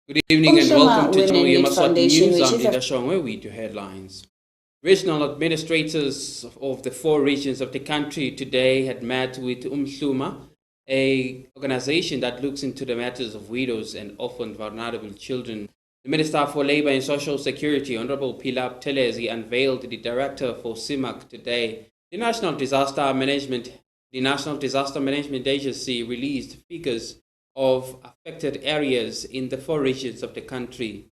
Good evening and welcome to Yemaswati Foundation, News. I'm Leader Sean, where we do headlines. Regional administrators of the 4 regions of the country today had met with Umhluma, an organization that looks into the matters of widows and often vulnerable children. The Minister for Labour and Social Security, Honorable Pilap Telezi, unveiled the director for CIMAC today. The National Disaster Management Agency released figures of affected areas in the 4 regions of the country.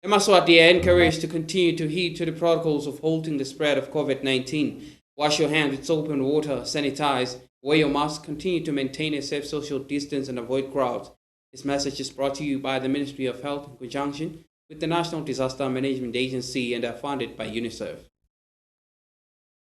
Yemaswati are encouraged to continue to adhere to the protocols of halting the spread of COVID-19. Wash your hands with soap and water, sanitize, wear your mask, continue to maintain a safe social distance and avoid crowds. This message is brought to you by the Ministry of Health in conjunction with the National Disaster Management Agency and are funded by UNICEF.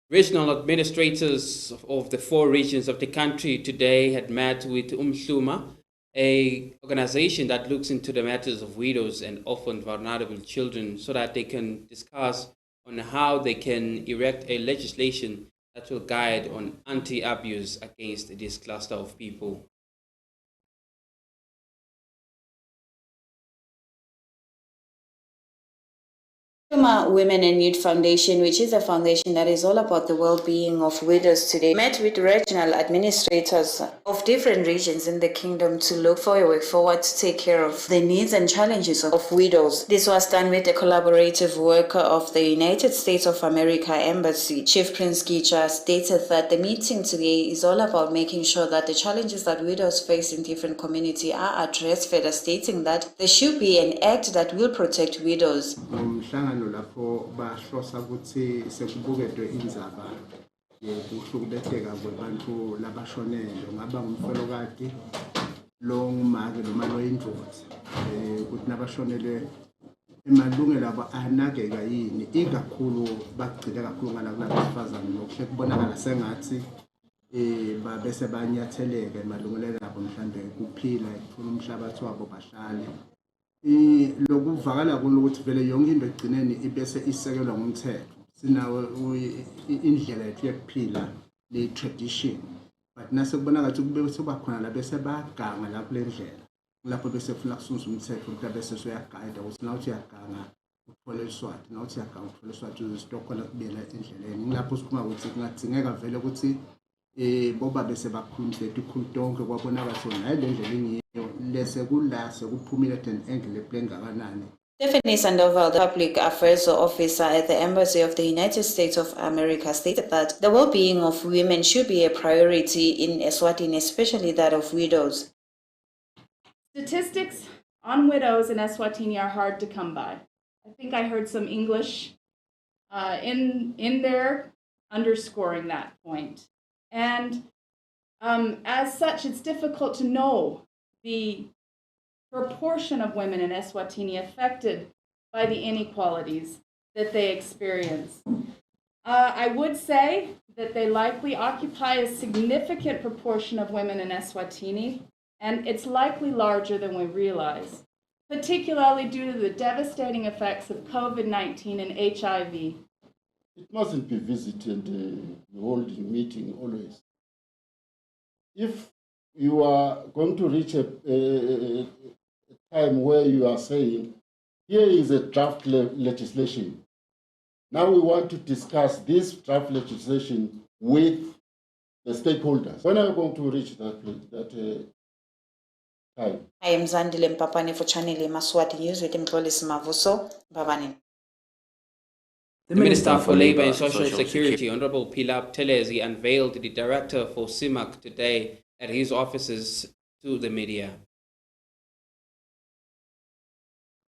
Regional administrators of the 4 regions of the country today had met with Umhluma, an organization that looks into the matters of widows and often vulnerable children, so that they can discuss on how they can erect a legislation that will guide on anti-abuse against this cluster of people. Women and Youth Foundation, which is a foundation that is all about the well-being of widows today, met with regional administrators of different regions in the kingdom to look for a way forward to take care of the needs and challenges of widows. This was done with the collaborative work of the United States of America Embassy. Chief Prince Gicha stated that the meeting today is all about making sure that the challenges that widows face in different communities are addressed, further stating that there should be an act that will protect widows. Lapho bahlosa ukuthi sekubukedwe indzaba yokuhlukubetheka kwebantu labashonele, ngaba ngumfelokati lo ngumake noma lo yindvodza, ukuthi nabashonele emalungelo abo anakeka yini, ikakhulu bagcile kakhulu ngalabesifazane nokuhle kubonakala sengathi bese banyatheleka emalungelo abo mhlambe kuphila ukufuna umhlabathi wabo bahlale. Lokuvakala ukuthi vele yonke into egcineni ibese isekelwa ngumthetho. Sinawo indlela yethu yokuphila le tradition, but nase kubonakala ukuthi kube sobakhona la bese baganga lapho le ndlela, lapho bese kufuna kusunza umthetho ukuthi bese soyagayida ukuthi nawo uyaganga uthola iswati, nawo uyaganga uthola iswati uzistokhola kubela endleleni. Ngilapho sikhuma ukuthi kungadingeka vele ukuthi boba bese bakhuluma lethu ikhulu tonke kwabonakala sona le ndlela inye Stephanie Sandoval, the Public Affairs Officer at the Embassy of the United States of America, stated that the well-being of women should be a priority in Eswatini, especially that of widows. Statistics on widows in Eswatini are hard to come by. I think I heard some English in there underscoring that point. And as such, it's difficult to know the proportion of women in Eswatini affected by the inequalities that they experience. I would say that they likely occupy a significant proportion of women in Eswatini, and it's likely larger than we realize, particularly due to the devastating effects of COVID-19 and HIV. It mustn't be visited, holding meeting always. If you are going to reach a time where you are saying, here is a draft legislation. Now we want to discuss this draft legislation with the stakeholders. When are you going to reach that time? I am Zandile Mpapane for Channel Yemaswati News with Mtlolis Mavuso, Babani. The Minister for Labour and Social Security, Honorable Pilap Telezi, unveiled the director for CIMAC today at his offices to the media.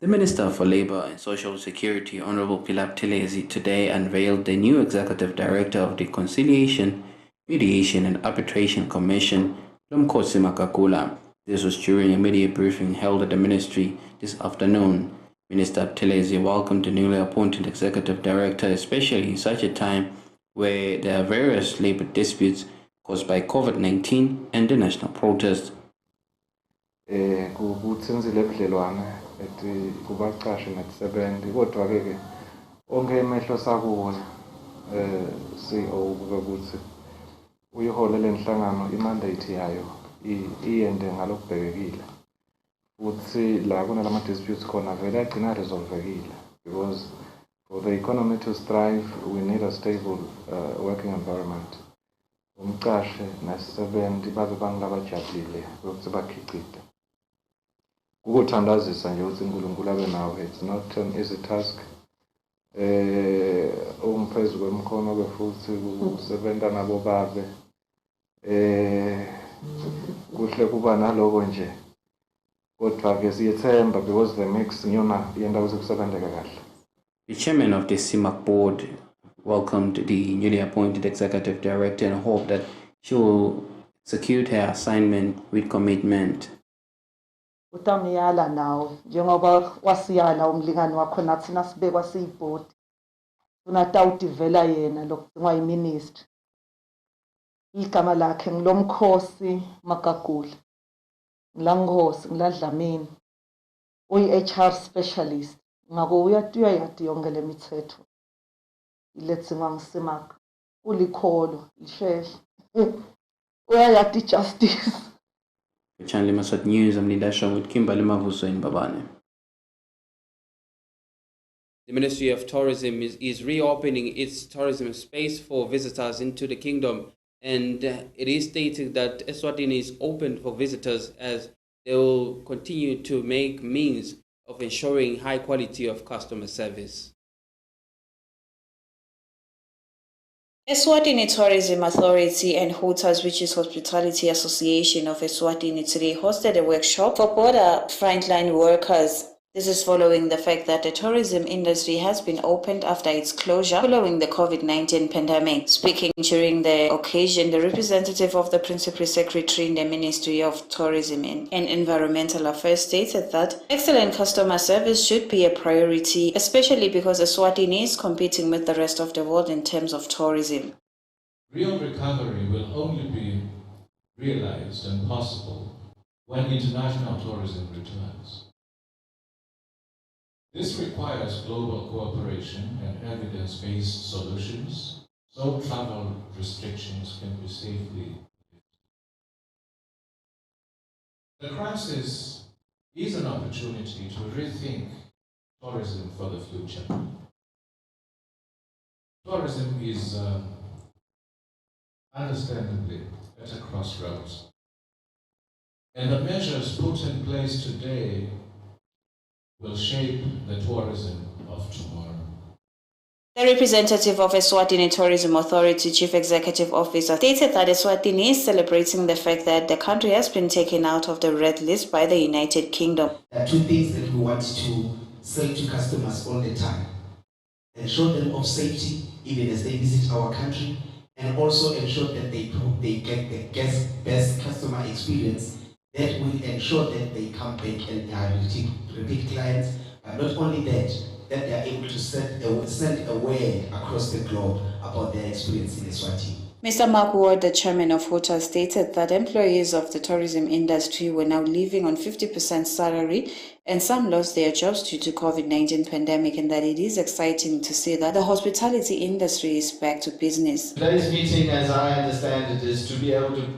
The Minister for Labour and Social Security, Honorable Pilap Telezi, today unveiled the new Executive Director of the Conciliation, Mediation and Arbitration Commission, Lomkhosi Makakula. This was during a media briefing held at the Ministry this afternoon. Minister Buthelezi welcomed the newly appointed executive director, especially in such a time where there are various labor disputes caused by COVID-19 and the national protest. Kutsinzile budlelwane kubaqashi netisebenzi kodwa-ke onke emehlo sakuwona CEO kuba ukuthi uyiholele inhlangano imandate yayo iyende ngalokubhekekile futhi la kunalama disputes khona vele agcina resolvekile because for the economy to thrive we need a stable working environment. Umqashi nesisebenzi babe bangabajabulile ukuthi bakhicite. Ukuthandazisa nje ukuthi uNkulunkulu abe nawe, it's not an easy task. Umphezu kwemkhono futhi usebenza nabo babe. Kuhle kuba naloko nje. Kodwa-ke siyethemba because the mix ngiyona yenda ukuthi kusebenzeke kahle. The chairman of the CIMAC board welcomed the newly appointed executive director and hoped that she will execute her assignment with commitment. Utamiyala nawe njengoba wasiyala umlingani wakho nathi nasibekwa siyibhodi unatawudivela yena lokudingwa yiministry igama lakhe ngilomkhosi Magagula ngilanghosi ngiladlamini uyi-HR specialist ngako uyatiya yati yonke le mithetho ilethiwa ngisimak ulikholo lisheshe uyayati justice. Channel Yemaswati News, I'm Nidasha with Kimberly Mavuso in Babane. The Ministry of Tourism is reopening its tourism space for visitors into the kingdom, and it is stated that Eswatini is open for visitors as they will continue to make means of ensuring high quality of customer service. Eswatini Tourism Authority and Hotels, which is Hospitality Association of Eswatini, today hosted a workshop for border frontline workers. This is following the fact that the tourism industry has been opened after its closure following the COVID-19 pandemic. Speaking during the occasion, the representative of the Principal Secretary in the Ministry of Tourism and Environmental Affairs stated that excellent customer service should be a priority, especially because Eswatini is competing with the rest of the world in terms of tourism. Real recovery will only be realized and possible when international tourism returns. This requires global cooperation and evidence-based solutions so travel restrictions can be safely lifted. The crisis is an opportunity to rethink tourism for the future. Tourism is understandably at a crossroads, and the measures put in place today will shape the tourism of tomorrow. The representative of Eswatini Tourism Authority Chief Executive Officer stated that Eswatini is celebrating the fact that the country has been taken out of the red list by the United Kingdom. There are two things that we want to sell to customers all the time: ensure them of safety even as they visit our country, and also ensure that they get the best customer experience that will ensure that they come back and are repeat clients. But not only that, that they are able to send a word across the globe about their experience in Eswatini. Mr. Mark Ward, the chairman of Hotels, stated that employees of the tourism industry were now living on 50% salary and some lost their jobs due to COVID-19 pandemic, and that it is exciting to see that the hospitality industry is back to business. Today's meeting, as I understand it, is to be able to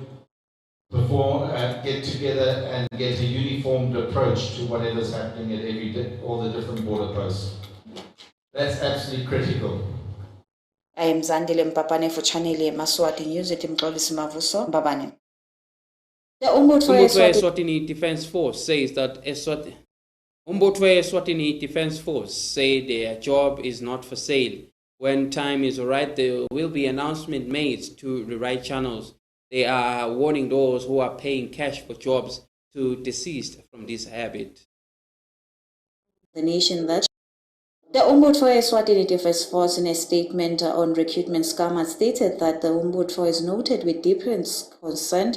perform, get together and get a uniformed approach to whatever's happening at all the different border posts. That's absolutely critical. I am Zandile Mpapane for Channel Yemaswati News at Mxolisi Mavuso, Mbabane. The Umbutwe Eswatini Defense Force says that Umbutwe Eswatini Defense Force say their job is not for sale. When time is alright, there will be announcement made to the right channels. They are warning those who are paying cash for jobs to desist from this habit. The nation that the Umbutwe Eswatini Defense Force, in a statement on recruitment scam, stated that the Umbutwe is noted with deep concern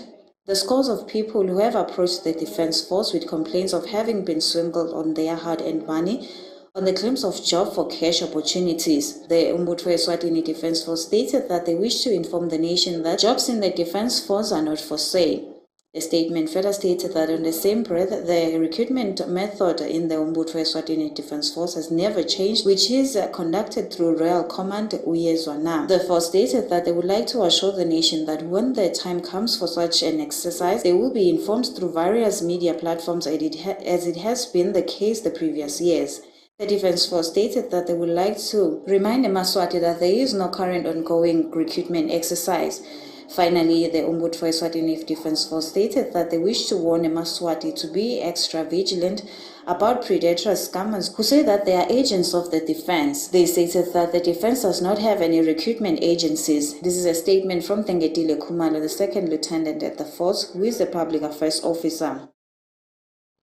The scores of people who have approached the Defence Force with complaints of having been swindled on their hard-earned money on the claims of job for cash opportunities. The Umbutfo Eswatini Defence Force stated that they wish to inform the nation that jobs in the Defence Force are not for sale. The statement further stated that in the same breath, the recruitment method in the Umbutfo Eswatini Defence Force has never changed, which is conducted through Royal Command Uyezwana. The force stated that they would like to assure the nation that when the time comes for such an exercise, they will be informed through various media platforms as it has been the case the previous years. The Defence Force stated that they would like to remind Yemaswati that there is no current ongoing recruitment exercise. Finally, the Umbutfo Eswatini Defence Force stated that they wish to warn Yemaswati to be extra vigilant about predatorous scammers who say that they are agents of the defence. They stated that the defence does not have any recruitment agencies. This is a statement from Tengetile Khumalo, the second lieutenant at the force, who is the public affairs officer.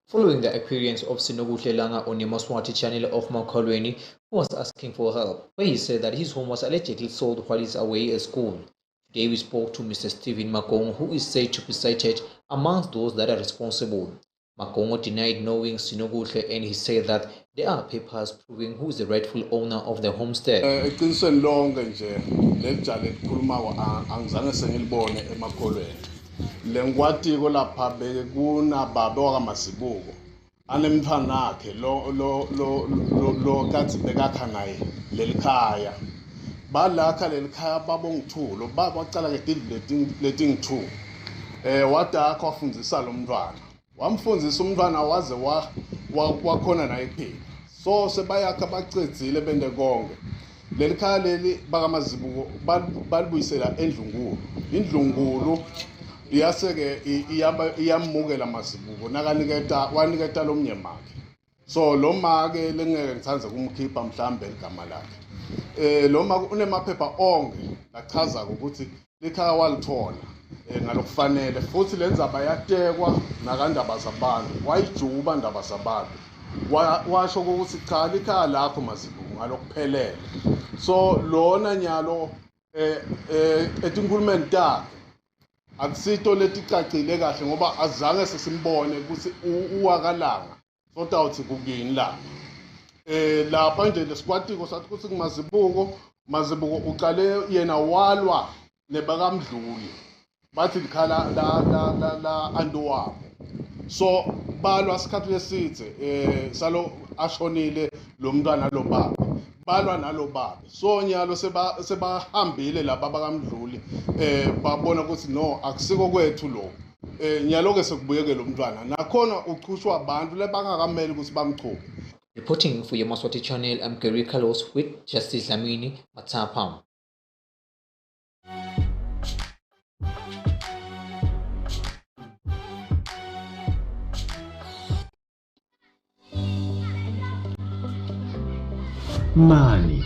Following the appearance of Sinoguhle Langa on Yemaswati channel of Makolweni, who was asking for help, where he said that his home was allegedly sold while he's away at school. Today we spoke to Mr. Stephen Makongo, who is said to be cited amongst those that are responsible. Makongo denied knowing Sinoguhle, and he said that there are papers proving who is the rightful owner of the homestead. Lengwatiko lapha bekuna baba wakaMasibuko anemntwana wakhe lo kathi bekakha naye lelikhaya balakha lelikhaya babongithulo baqala leting2 wadakha wafundisa lo mntwana wamfundisa umntwana waze wakhona naye kuphela so sebayakha bacedzile bende konke lelikhaya leli bakaMasibuko balibuyisela endlungulu iyaseke iyamukela Masibuko waniketa lo mnyemakhe so lo make lengeke ngithanze kumkhipha mhlambe igama lakhe lo make unemaphepha onke lachaza ukuthi likhaya walithola ngalokufanele futhi lenza bayatekwa nakandaba zabantu wayijuba indaba zabantu washo ukuthi cha likhaya lakho Masibuko ngalokuphelele so lona nyalo etinkulumeni takhe akusito leticacile kahle ngoba azange sesimbone ukuthi uwakalanga soda uthi kukini la lapha nje lesikwatiko sathi ukuthi Masibuko uqale yena walwa nebakamdluli bathi likhala la anduwabo so balwa sikhathi lesithe salo ashonile lo mntwana lo baba balwa nalo baba so nyalo sebahambile laba bakamdluli babona ukuthi no akusiko kwethu lo nyalo ke sekubuyeke lo mntwana nakhona uchushwa abantu lebangakameli ukuthi bamchuphe. Reporting for Yemaswati channel, I'm Gary Carlos with Justice Lamini Matapam. Mani,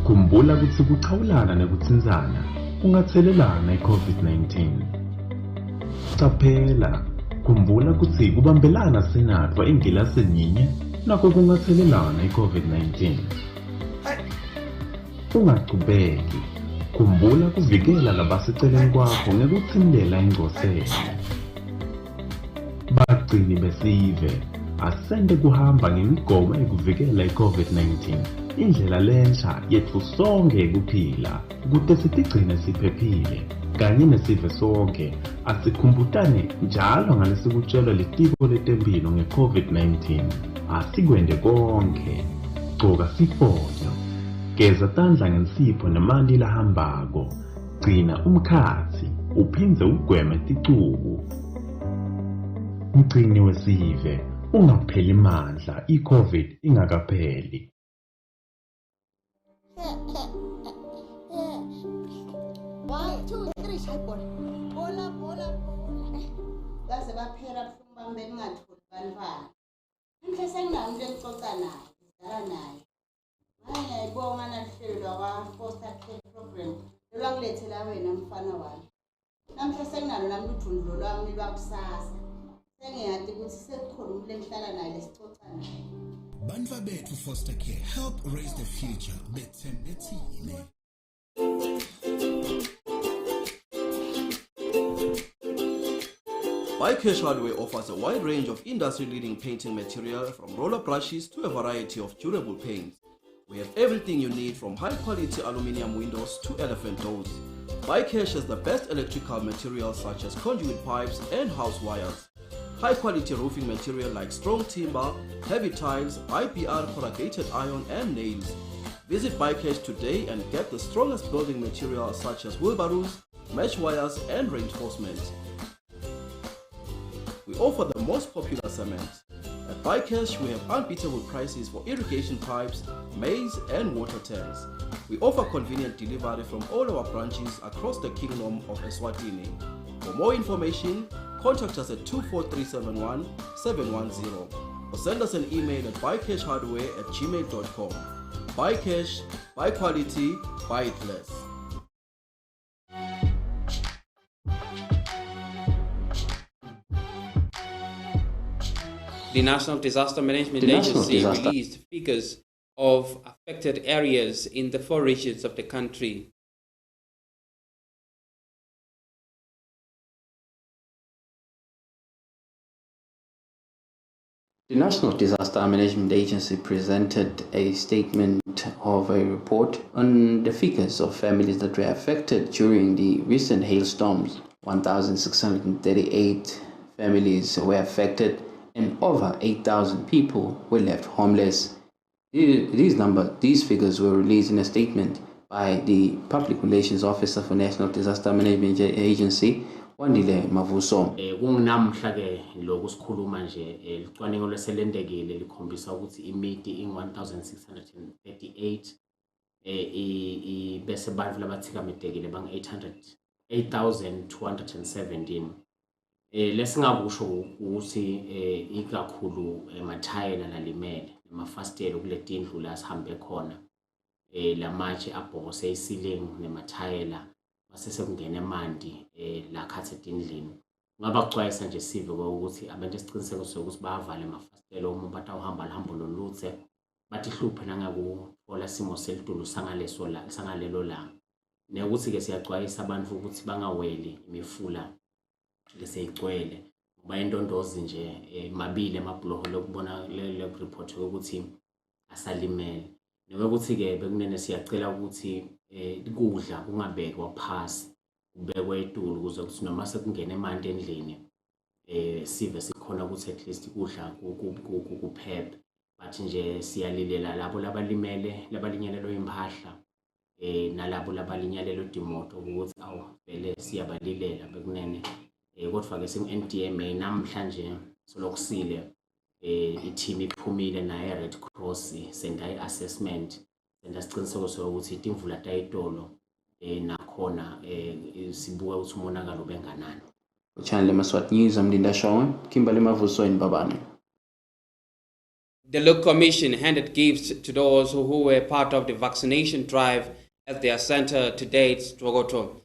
khumbula ukuthi ukuqhawulana nekuthinzana kungathelelana i-COVID-19. Qaphela, khumbula ukuthi kubambelana sinatwa ingilasini yinye nakho kungathelelana i-COVID-19. Ungaqhubeki, khumbula kuvikela labaseceleni kwakho ngekuthindela ingcoselo. Bagcini besive, asende kuhamba ngemigomo ekuvikela i-COVID-19. Indlela lensha yethu sonke ukuphila ukuze sitigcine siphephile kanye nesive sonke asikhumbutane njalo ngalesikutshelwa litiko letempilo nge-COVID-19 asikwende konke gcoka sifonyo geza tandla ngensipho nemanti lahambako gcina umkhathi uphindze ugweme ticubu mgcini wesive ungapheli mandla i-COVID ingakapheli. 1, 2, 3 shaya bola kaze baphela buhlungu bami bengingatholi bantwana mhle senginayo into engixoxa naye ngidlala naye ngiyayibonga nahlelo lwaka-foster care program lolwangilethela wena mfana wami namhla senginalo nami luthundlo lwami lwakusasa sengiyade ukuthi sekukhona umuntu engihlala naye lesixoxa naye. Bantwa bethu foster care help raise the future bethembethile. BuyCash Hardware offers a wide range of industry-leading painting material from roller brushes to a variety of durable paints. We have everything you need from high-quality aluminium windows to elephant doors. BuyCash has the best electrical materials such as conduit pipes and house wires. High-quality roofing material like strong timber, heavy tiles, IPR, corrugated iron and nails. Visit BuyCash today and get the strongest building materials such as wheelbarrows, mesh wires and reinforcements. We offer the most popular cement. At BuyCash, we have unbeatable prices for irrigation pipes, maize and water tanks. We offer convenient delivery from all our branches across the Kingdom of Eswatini. For more information, contact us at 24371 710 or send us an email at buycashhardware@gmail.com. BuyCash, buy quality, buy it less. The National Disaster Management Agency released figures of affected areas in the 4 regions of the country. The National Disaster Management Agency presented a statement of a report on the figures of families that were affected during the recent hailstorms. 1,638 families were affected and over 8,000 people were left homeless. These figures were released in a statement by the Public Relations Officer for National Disaster Management Agency, Wandile Mavuso. Kunamhla ke lokhu sikhuluma nje licwaningo leselendekile likhombisa ukuthi imiti in1638 bese abantu labathikamedekile bang 8217. Lesingakusho ukuthi ikakhulu emathayela nalimele namafastela kuletindlu la sihambe khona lamatshe abhokose isiling nemathayela masese kungena emanti la khathe etindlini. Ngaba kucwayisa nje sive ukuthi abantu esiqiniseko sokuthi bayavala amafastela uma bathi awuhamba lihambo loluthe bathi hluphe nangakuthola simo selidulu sangalelo langa. Nekuthi ke siyacwayisa abantu ukuthi bangaweli imifula leseyigcwele ngoba indondozi nje mabili amabhloho lokubona le report ukuthi asalimele. Nokuthi ke bekunene siyacela ukuthi ukudla kungabekwa phasi kubekwe etulu ukuze ukuthi noma sekungena emanti endlini sive sikhona ukuthi at least ukudla kuphephe. Bathi nje siyalilela labo labalimele labalinyalelwe impahla nalabo labalinyalelwe dimoto ukuthi awu vele siyabalilela bekunene kodwa ke sim-NDMA namhlanje solokusile i-team iphumile naye Red Cross senda i-assessment senda siqiniseko sokuthi imvula tayitolo nakhona sibuka ukuthi umonakalo benganani. Channel Yemaswati News, I'm Linda Shawn, Kimberly Mavuso in Babane. The Look Commission handed gifts to those who were part of the vaccination drive at their center today at Twogoto.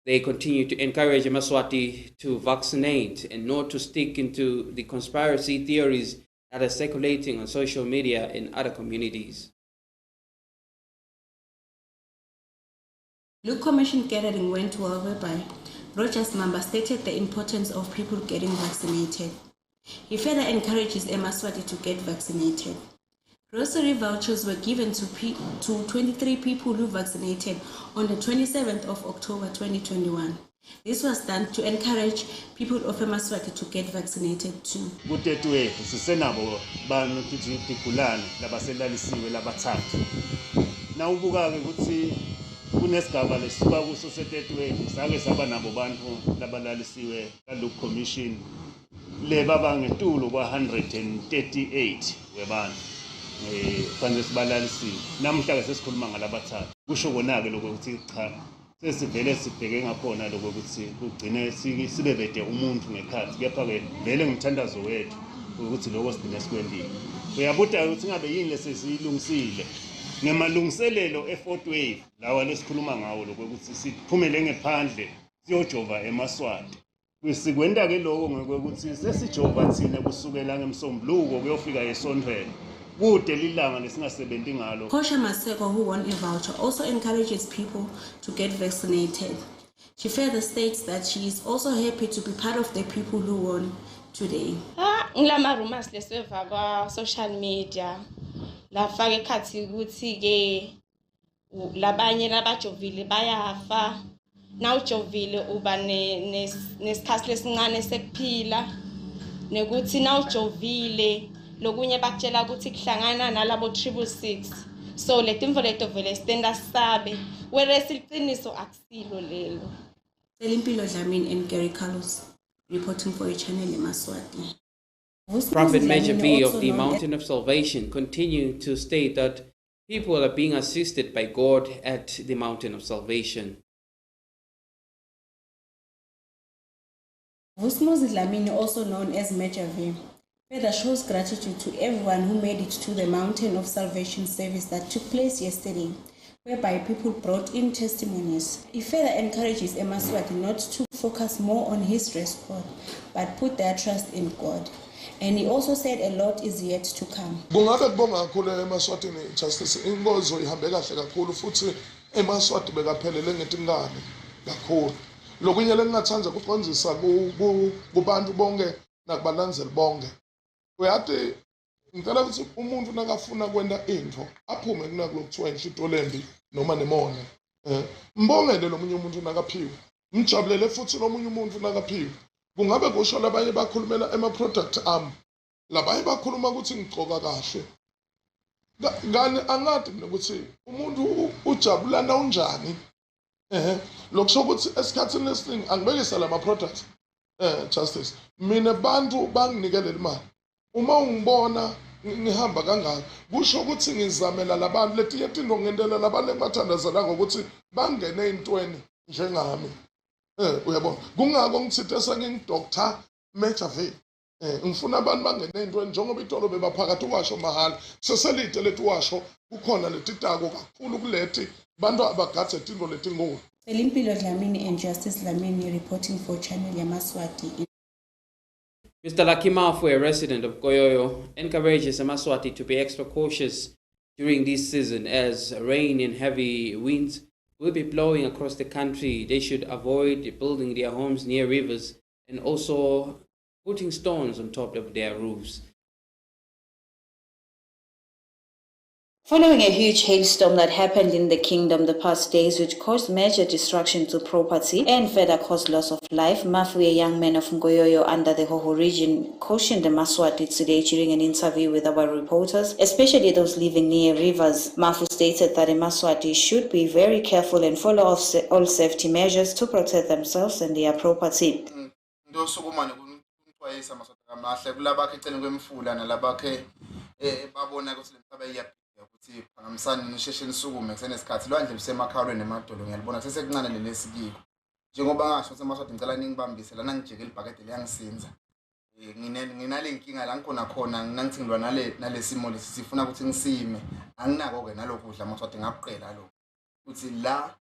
They continue to encourage Yemaswati to vaccinate and not to stick into the conspiracy theories that are circulating on social media in other communities. Look Commission gathering went well, whereby Rogers Mamba stated the importance of people getting vaccinated. He further encourages Yemaswati to get vaccinated. Grocery vouchers were given to 23 people who vaccinated on the 27th of October 2021. This was done to encourage people of Yemaswati to get vaccinated too. Kutetwe sisenabo banu tikulana labaselalisiwe labathathu. Na ubuka ke ukuthi kunesigaba lesisuka kuso setetwe sake saba nabo bantu labalalisiwe ka Look Commission le baba ngetulo kwa 138 webantu. Kanje sibalalisiwe namhla ke sesikhuluma ngalabathathu kusho kona ke lokho ukuthi cha sesivele sibheke ngakhona lokho ukuthi kugcine sibe bede umuntu ngekhathi kepha ke vele ngimthandazo wethu ukuthi lokho sigcine sikwendile uyabuda ukuthi ngabe yini lesizilungisile ngemalungiselelo e4th wave lawa lesikhuluma ngawo lokho ukuthi siphumele ngephandle siyojova eMaswati kwisikwenda ke lokho ngokuthi sesijova thina kusukela ngemsombuluko kuyofika eSondweni. Kosha Maseko, who won a voucher, also encourages people to get vaccinated. She further states that she is also happy to be part of the people who won today. Ngilama rumors leseva kwa social media lafaka ekhathi ukuthi ke labanye labajovile bayafa nawujovile uba nesikhathi lesincane sekuphila nekuthi nawujovile lokunye bakutshela ukuthi kuhlangana nalabo 666 so letimvo leto vele stenda sabe whereas iqiniso akusilo lelo. Selimpilo Dlamini and Gary Carlos reporting for a channel Yemaswati. Prophet Major V of the Mountain of Salvation continued to state that people are being assisted by God at the Mountain of Salvation. Vusmuzi Dlamini, also known as Major V, further shows gratitude to everyone who made it to the Mountain of Salvation service that took place yesterday, whereby people brought in testimonies. He further encourages Yemaswati not to focus more on his record, but put their trust in God. And he also said a lot is yet to come. Kungabe kubonga kakhulu eMaswatini Justice ingozo ihambe kahle kakhulu futhi eMaswati bekaphelele ngetinkani kakhulu. Lokunye lengingathanda kuqonzisa kubantu bonke nakubalandzeli bonke. Uyathi ngicela ukuthi umuntu nakafuna kwenda into aphume kunakulokuthiwa inhlito lembi noma nemona. Mbongele lomunye umuntu nakaphiwe. Mjabulele futhi lomunye umuntu nakaphiwe. Kungabe kusho labanye bakhulumela ema-product ami labanye bakhuluma ukuthi ngigcoka kahle ngani angadi mina ukuthi umuntu ujabulana unjani lokusho ukuthi esikhathini esiningi angibekisa lama-products Justice mina abantu banginikele imali uma ungibona ngihamba kangaka kusho ukuthi ngizamela labantu letinye into ngendlela labantu engibathandazela ngokuthi bangene ey'ntweni njengami. Uyabona kungako ngithe sengingidoctor Major V ngifuna abantu bangene into njengoba itolo bebaphakathi uwasho mahhala seselide lethi uwasho kukhona letitako kakhulu kulethi bantu abagathe into letingolo. Selimpilo Dlamini and Justice Dlamini reporting for channel Yemaswati. Mr. Lakimafu, a resident of Goyoyo, encourages Yemaswati to be extra cautious during this season as rain and heavy winds will be blowing across the country. They should avoid building their homes near rivers and also putting stones on top of their roofs. Following a huge hailstorm that happened in the kingdom the past days, which caused major destruction to property and further caused loss of life, Mafu, a young man of Ngoyoyo under the Hoho region, cautioned the Yemaswati today during an interview with our reporters, especially those living near rivers. Mafu stated that the Yemaswati should be very careful and follow all safety measures to protect themselves and their property. ukuthi phamsana nisheshe nisukume kusene isikhathi lwandle lusemakhalweni nemadolo ngiyalibona sesekuncane lelesikiko njengoba ngasho ukuthi Yemaswati ngicela ningibambise lana ngijeke libhakede liyangisinza nginale inkinga la ngikhona khona nginangithi ngilwa nalesimo lesi sifuna ukuthi ngisime anginako ke nalokudla Yemaswati ngakuqela lokho ukuthi la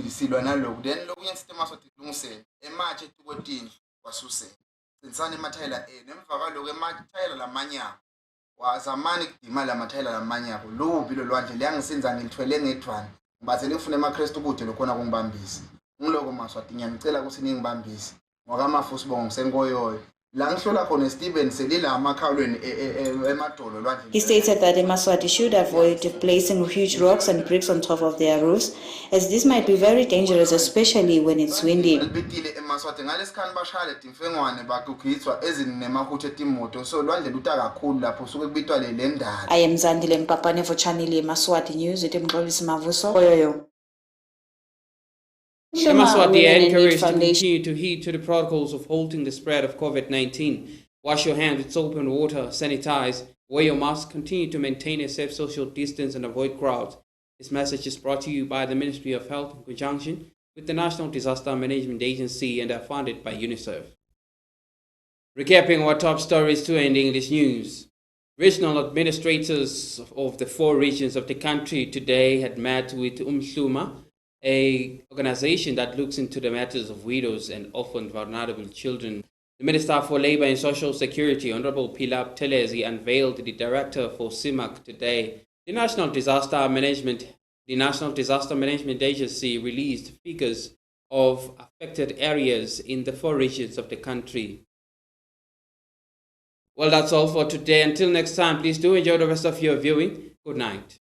silwa nalokho then lokunye sithi Yemaswati kulungiseni emathe etukotini wasuse sinsana emathayela nemva kwaloko emathayela lamanyaka wazamani kudima lamathayela lamanyako lobilo lwandle liyangisinza ngilithwele ngedwana ngibathe ngifune emakristu kude lokhona kungibambisa ngiloko Maswati ngiyacela ukuthi ningibambise ngoba amafusi bonke ngisengoyoyo la ngihlola khona Stephen selila amakhalweni emadolo lwandle. He stated that the Yemaswati should avoid placing huge rocks and bricks on top of their roofs, as this might be very dangerous, especially when it's windy. Yemaswati ngalesikhathi bashaya timfengwane bakugitswa ezinemahuthe etimoto so lwandle luta kakhulu lapho suke kubitwa le ndala. I am Zandile Mpapane for channel Yemaswati News with Mxolisi Mavuso Goyoyo. Yemaswati are encouraged to continue to heed to the protocols of halting the spread of COVID-19. Wash your hands with soap and water, sanitize, wear your mask, continue to maintain a safe social distance and avoid crowds. This message is brought to you by the Ministry of Health in conjunction with the National Disaster Management Agency and are funded by UNICEF. Recapping our top stories to end English news. Regional administrators of the 4 regions of the country today had met with Umhluma, an organization that looks into the matters of widows and often vulnerable children. The Minister for Labour and Social Security, Honorable Pilap Telezi, unveiled the Director for CIMAC today. The National Disaster Management Agency released figures of affected areas in the 4 regions of the country. Well, that's all for today. Until next time, please do enjoy the rest of your viewing. Good night.